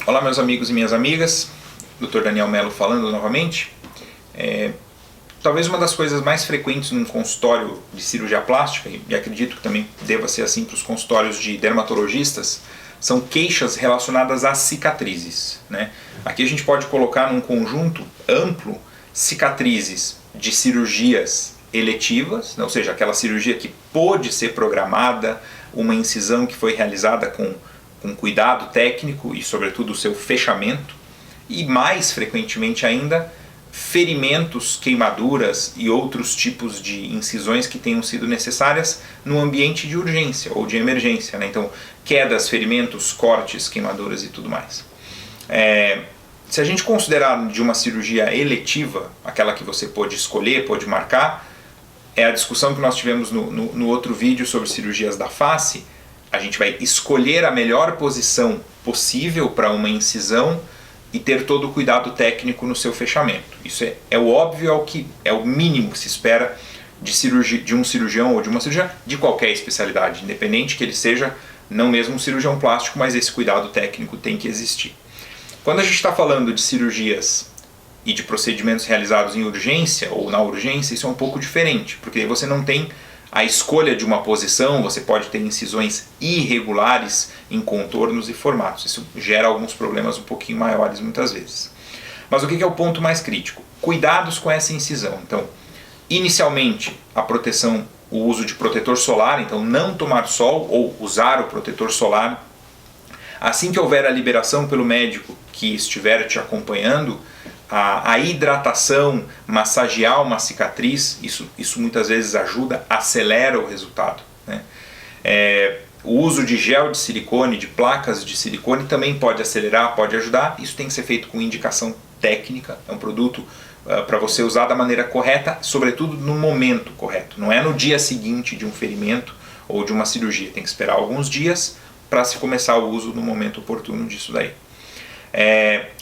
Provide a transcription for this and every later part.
Olá meus amigos e minhas amigas, Dr. Daniel Mello falando novamente. Talvez uma das coisas mais frequentes num consultório de cirurgia plástica, e acredito que também deva ser assim para os consultórios de dermatologistas, são queixas relacionadas às cicatrizes, né? Aqui a gente pode colocar num conjunto amplo cicatrizes de cirurgias eletivas, ou seja, aquela cirurgia que pôde ser programada, uma incisão que foi realizada com cuidado técnico e sobretudo o seu fechamento, e mais frequentemente ainda ferimentos, queimaduras e outros tipos de incisões que tenham sido necessárias no ambiente de urgência ou de emergência, né? Então quedas, ferimentos, cortes, queimaduras e tudo mais. Se a gente considerar de uma cirurgia eletiva, aquela que você pode escolher, pode marcar, é a discussão que nós tivemos no outro vídeo sobre cirurgias da face. A gente vai escolher a melhor posição possível para uma incisão e ter todo o cuidado técnico no seu fechamento. Isso é o óbvio, é o mínimo que se espera de um cirurgião ou de uma cirurgiã de qualquer especialidade, independente que ele seja não mesmo um cirurgião plástico, mas esse cuidado técnico tem que existir. Quando a gente está falando de cirurgias e de procedimentos realizados em urgência ou na urgência, isso é um pouco diferente, porque você não tem a escolha de uma posição, você pode ter incisões irregulares em contornos e formatos. Isso gera alguns problemas um pouquinho maiores muitas vezes. Mas o que é o ponto mais crítico? Cuidados com essa incisão. Então, inicialmente, a proteção, o uso de protetor solar, então não tomar sol ou usar o protetor solar. Assim que houver a liberação pelo médico que estiver te acompanhando, a hidratação, massagear uma cicatriz, isso muitas vezes ajuda, acelera o resultado, né? O uso de gel de silicone, de placas de silicone também pode acelerar, pode ajudar. Isso tem que ser feito com indicação técnica, é um produto para você usar da maneira correta, sobretudo no momento correto. Não é no dia seguinte de um ferimento ou de uma cirurgia, tem que esperar alguns dias para se começar o uso no momento oportuno disso daí.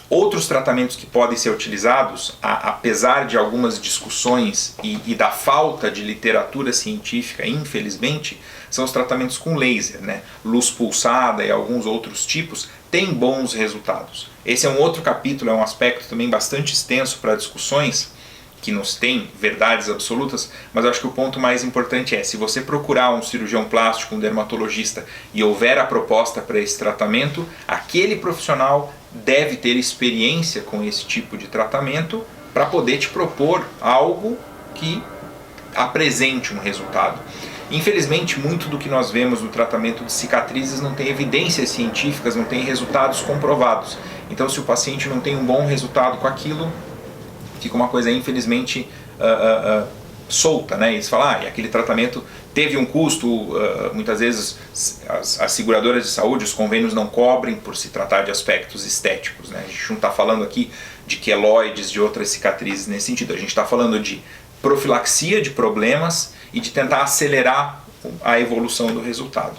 Outros tratamentos que podem ser utilizados, apesar de algumas discussões e da falta de literatura científica, infelizmente, são os tratamentos com laser, né? Luz pulsada e alguns outros tipos têm bons resultados. Esse é um outro capítulo, é um aspecto também bastante extenso para discussões, que não tem verdades absolutas, mas eu acho que o ponto mais importante é, se você procurar um cirurgião plástico, um dermatologista, e houver a proposta para esse tratamento, aquele profissional deve ter experiência com esse tipo de tratamento para poder te propor algo que apresente um resultado. Infelizmente, muito do que nós vemos no tratamento de cicatrizes não tem evidências científicas, não tem resultados comprovados. Então, se o paciente não tem um bom resultado com aquilo, fica uma coisa infelizmente solta, né? Eles falam, aquele tratamento teve um custo, muitas vezes as seguradoras de saúde, os convênios não cobrem por se tratar de aspectos estéticos, né? A gente não está falando aqui de queloides, de outras cicatrizes nesse sentido, a gente está falando de profilaxia de problemas e de tentar acelerar a evolução do resultado.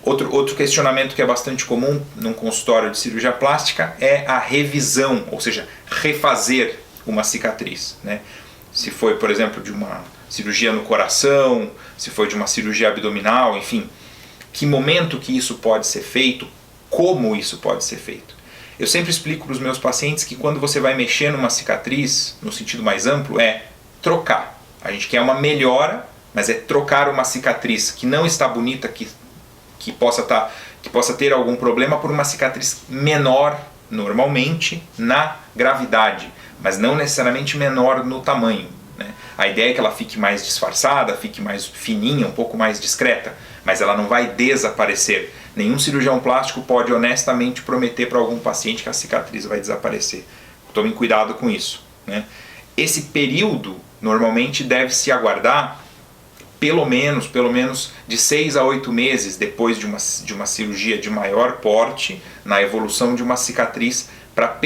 Outro questionamento que é bastante comum num consultório de cirurgia plástica é a revisão, ou seja, refazer uma cicatriz, né? Se foi, por exemplo, de uma cirurgia no coração, se foi de uma cirurgia abdominal, enfim, que momento que isso pode ser feito, como isso pode ser feito. Eu sempre explico para os meus pacientes que quando você vai mexer numa cicatriz, no sentido mais amplo, é trocar. A gente quer uma melhora, mas é trocar uma cicatriz que não está bonita, que possa ter algum problema, por uma cicatriz menor, normalmente, na gravidade, mas não necessariamente menor no tamanho, né? A ideia é que ela fique mais disfarçada, fique mais fininha, um pouco mais discreta, mas ela não vai desaparecer. Nenhum cirurgião plástico pode honestamente prometer para algum paciente que a cicatriz vai desaparecer. Tomem cuidado com isso, né? Esse período normalmente deve se aguardar pelo menos de 6 a 8 meses depois de uma cirurgia de maior porte, na evolução de uma cicatriz, para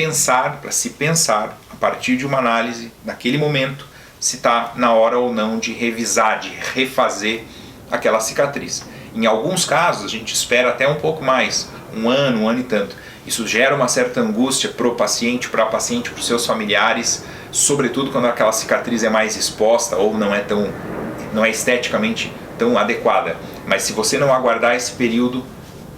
se pensar, a partir de uma análise, naquele momento, se está na hora ou não de revisar, de refazer aquela cicatriz. Em alguns casos, a gente espera até um pouco mais, um ano e tanto. Isso gera uma certa angústia para o paciente, para os seus familiares, sobretudo quando aquela cicatriz é mais exposta ou não é esteticamente tão adequada. Mas se você não aguardar esse período,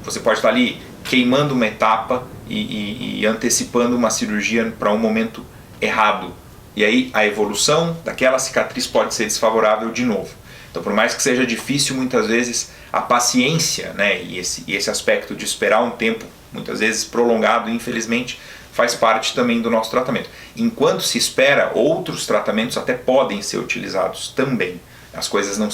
você pode estar ali queimando uma etapa e antecipando uma cirurgia para um momento errado. E aí a evolução daquela cicatriz pode ser desfavorável de novo. Então, por mais que seja difícil, muitas vezes a paciência, né, e esse aspecto de esperar um tempo, muitas vezes prolongado, infelizmente, faz parte também do nosso tratamento. Enquanto se espera, outros tratamentos até podem ser utilizados também. As coisas não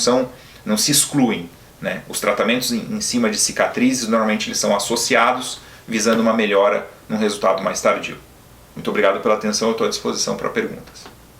se excluem, né? Os tratamentos em cima de cicatrizes, normalmente eles são associados, visando uma melhora num resultado mais tardio. Muito obrigado pela atenção, eu estou à disposição para perguntas.